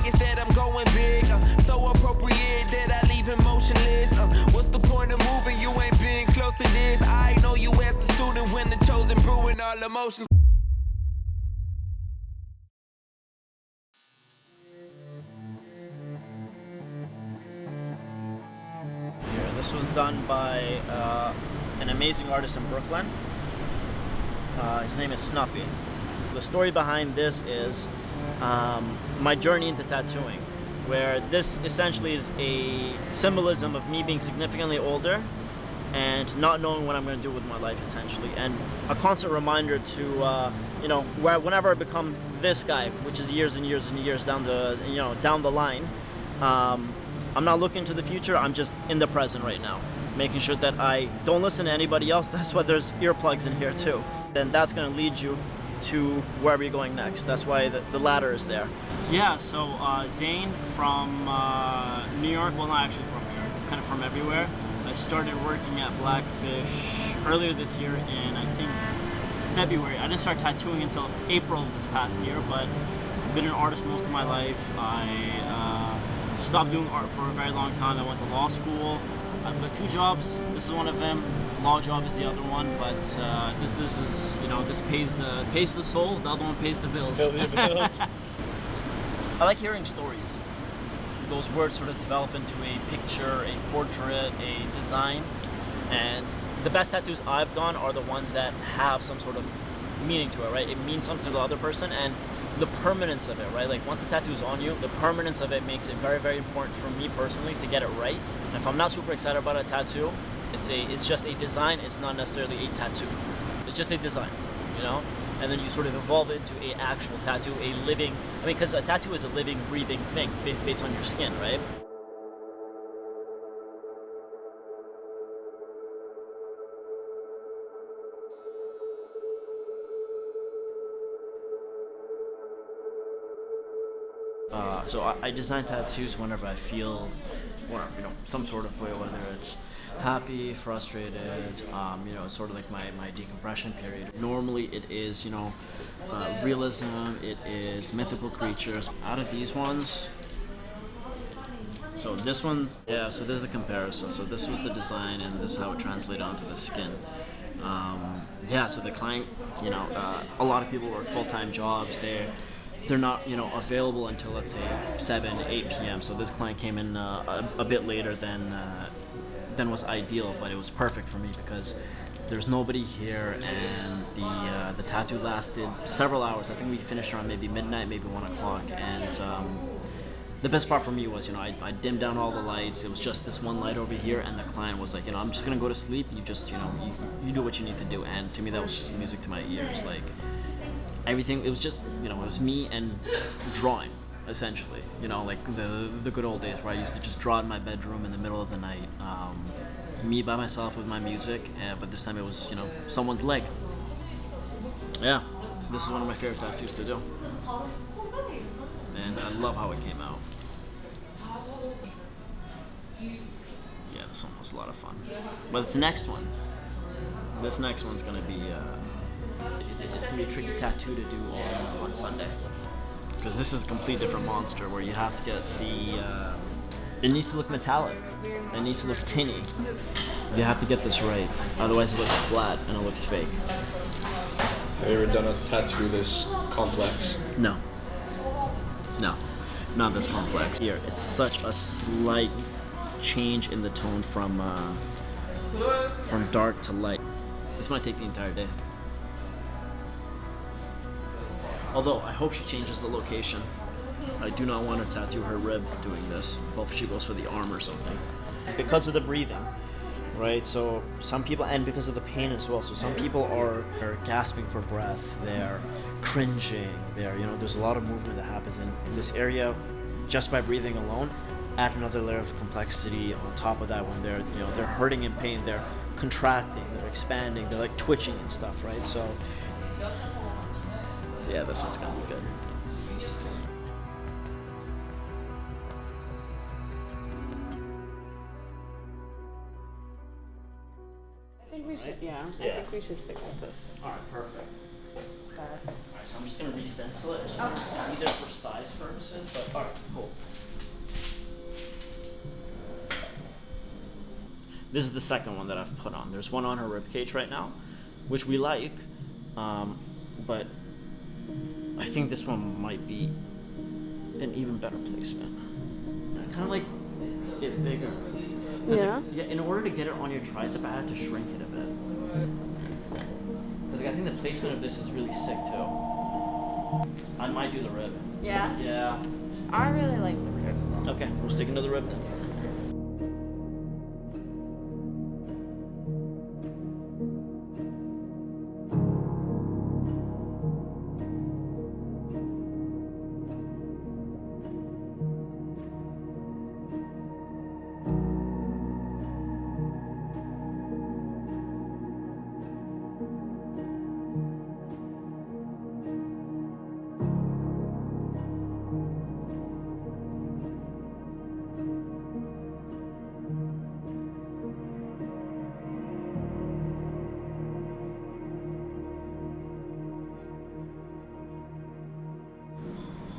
It's that I'm going big, so appropriate that I leave him motionless. What's the point of moving? You ain't been close to this. I know you as a student when the chosen brewing all emotions. This was done by an amazing artist in Brooklyn. His name is Snuffy. The story behind this is my journey into tattooing, where this essentially is a symbolism of me being significantly older and not knowing what I'm going to do with my life, essentially, and a constant reminder to whenever I become this guy, which is years and years and years down the line, I'm not looking to the future. I'm just in the present right now, making sure that I don't listen to anybody else. That's why there's earplugs in here too. Then that's going to lead you to wherever you're going next. That's why the ladder is there. Yeah, so Zain from New York, well, not actually from New York, kind of from everywhere. I started working at Blackfish earlier this year in, I think, February. I didn't start tattooing until April of this past year, but I've been an artist most of my life. I stopped doing art for a very long time. I went to law school. I've got 2 jobs. This is one of them. Law job is the other one, but this is, this pays the soul. The other one pays the bills. I like hearing stories. Those words sort of develop into a picture, a portrait, a design, and the best tattoos I've done are the ones that have some sort of meaning to it, right? It means something to the other person, and the permanence of it, right? Like once the tattoo's on you, the permanence of it makes it very, very important for me personally to get it right. And if I'm not super excited about a tattoo, it's just a design. It's not necessarily a tattoo. It's just a design, And then you sort of evolve it into a actual tattoo, because a tattoo is a living, breathing thing based on your skin, right? So I design tattoos whenever I feel, some sort of way, whether it's happy, frustrated, it's sort of like my decompression period. Normally it is, realism, it is mythical creatures. Out of these ones, so this one, so this is the comparison. So this was the design and this is how it translated onto the skin. So the client, a lot of people work full-time jobs. They're not, available until, let's say, 7, 8 p.m. So this client came in a bit later than was ideal, but it was perfect for me because there's nobody here, and the tattoo lasted several hours. I think we finished around maybe midnight, maybe 1 o'clock, and the best part for me was, I dimmed down all the lights. It was just this one light over here, and the client was like, I'm just gonna go to sleep. You just, you do what you need to do. And to me, that was just music to my ears. Like, everything, it was just, it was me and drawing, essentially. Like the good old days where I used to just draw in my bedroom in the middle of the night. Me by myself with my music, but this time it was, someone's leg. Yeah, this is one of my favorite tattoos to do. And I love how it came out. Yeah, this one was a lot of fun. But this next one's gonna be, it's gonna be a tricky tattoo to do on Sunday, because this is a complete different monster where you have to get it needs to look metallic, it needs to look tinny. You have to get this right, otherwise it looks flat and it looks fake. Have you ever done a tattoo this complex? No, not this complex. Here, it's such a slight change in the tone from dark to light. This might take the entire day. Although, I hope she changes the location. I do not want to tattoo her rib doing this. Hopefully she goes for the arm or something. Because of the breathing, right? So some people, and because of the pain as well, so some people are gasping for breath, they're cringing, there's a lot of movement that happens in this area just by breathing alone. Add another layer of complexity on top of that when they're hurting in pain, they're contracting, they're expanding, they're like twitching and stuff, right? So yeah, this one's gonna be good. I think we should, I think we should stick with this. Alright, perfect. Alright, so I'm just gonna re-stencil it. Either for size purposes, but alright, cool. This is the second one that I've put on. There's one on her ribcage right now, which we like, but I think this one might be an even better placement. I kind of like it bigger. Yeah? In order to get it on your tricep, I had to shrink it a bit. Because I think the placement of this is really sick too. I might do the rib. Yeah? Yeah. I really like the rib. Okay, we're sticking to the rib then.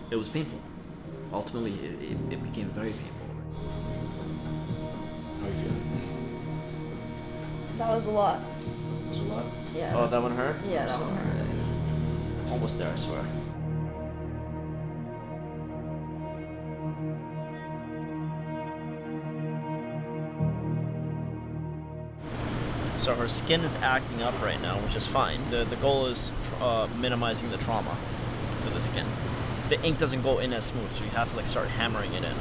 It was painful. Ultimately, it became very painful. How you feeling? That was a lot. It's a lot. Yeah. Oh, that one hurt? Yeah, that one hurt. Almost there, I swear. So her skin is acting up right now, which is fine. The goal is minimizing the trauma to the skin. The ink doesn't go in as smooth, so you have to like start hammering it in,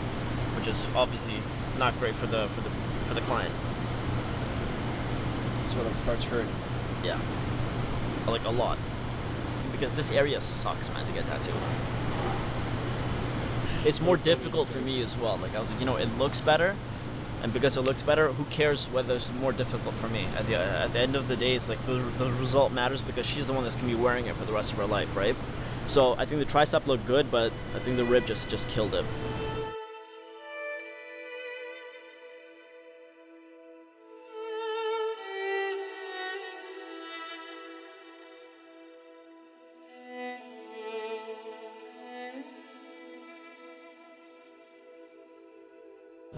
which is obviously not great for the client. So it starts hurting. Yeah, like a lot, because this area sucks, man, to get tattooed. It's more difficult for me as well. Like I was like, it looks better, and because it looks better, who cares whether it's more difficult for me? At the end of the day, it's like the result matters because she's the one that's gonna be wearing it for the rest of her life, right? So I think the tricep looked good, but I think the rib just killed it.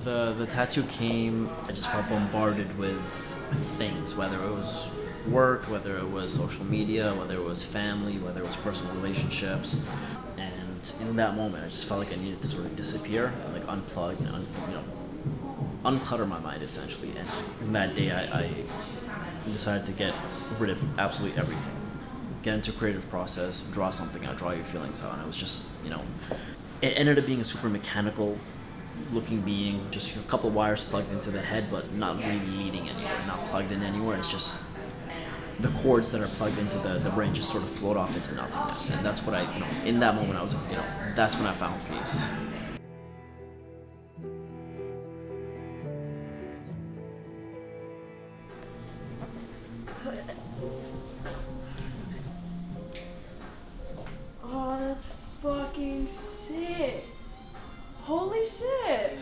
The tattoo came, I just felt bombarded with things, whether it was work, whether it was social media, whether it was family, whether it was personal relationships. And in that moment, I just felt like I needed to sort of disappear and like unplug and unclutter my mind essentially. And in that day, I decided to get rid of absolutely everything. Get into a creative process, draw something out, draw your feelings out. And it was just, it ended up being a super mechanical looking being, just a couple of wires plugged into the head, but not really leading anywhere, not plugged in anywhere. It's just the cords that are plugged into the brain just sort of float off into nothingness. And that's what in that moment I was, that's when I found peace. Oh, that's fucking sick. Holy shit.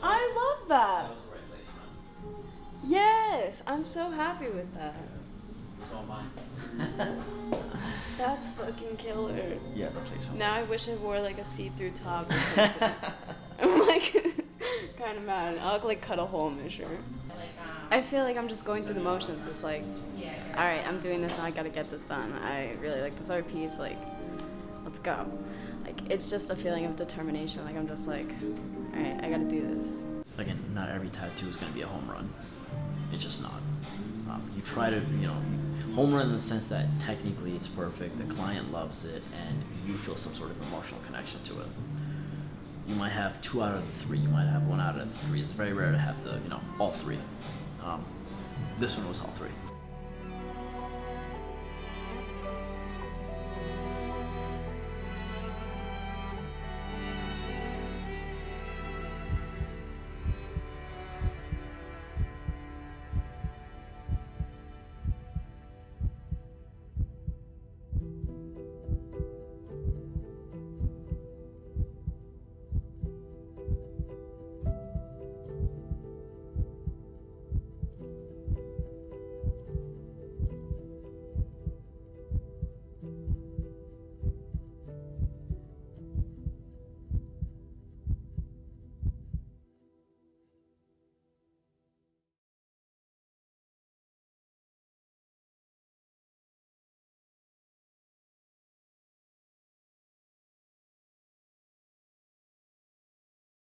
I love that. was the right placement. Yes, I'm so happy with that. So am I. That's fucking killer. Yeah, the placement. Now I wish I wore like a see-through top or something. I'm like kind of mad. I'll like cut a hole in my shirt. I feel like I'm just going through the motions. It's like, all right, I'm doing this and I gotta get this done. I really like this art piece. Like, let's go. Like, it's just a feeling of determination. Like, I'm just like, all right, I gotta do this. Again, not every tattoo is gonna be a home run. It's just not. You try to, home run in the sense that technically it's perfect, the client loves it, and you feel some sort of emotional connection to it. You might have 2 out of the 3, you might have 1 out of the 3. It's very rare to have all 3. This one was all 3.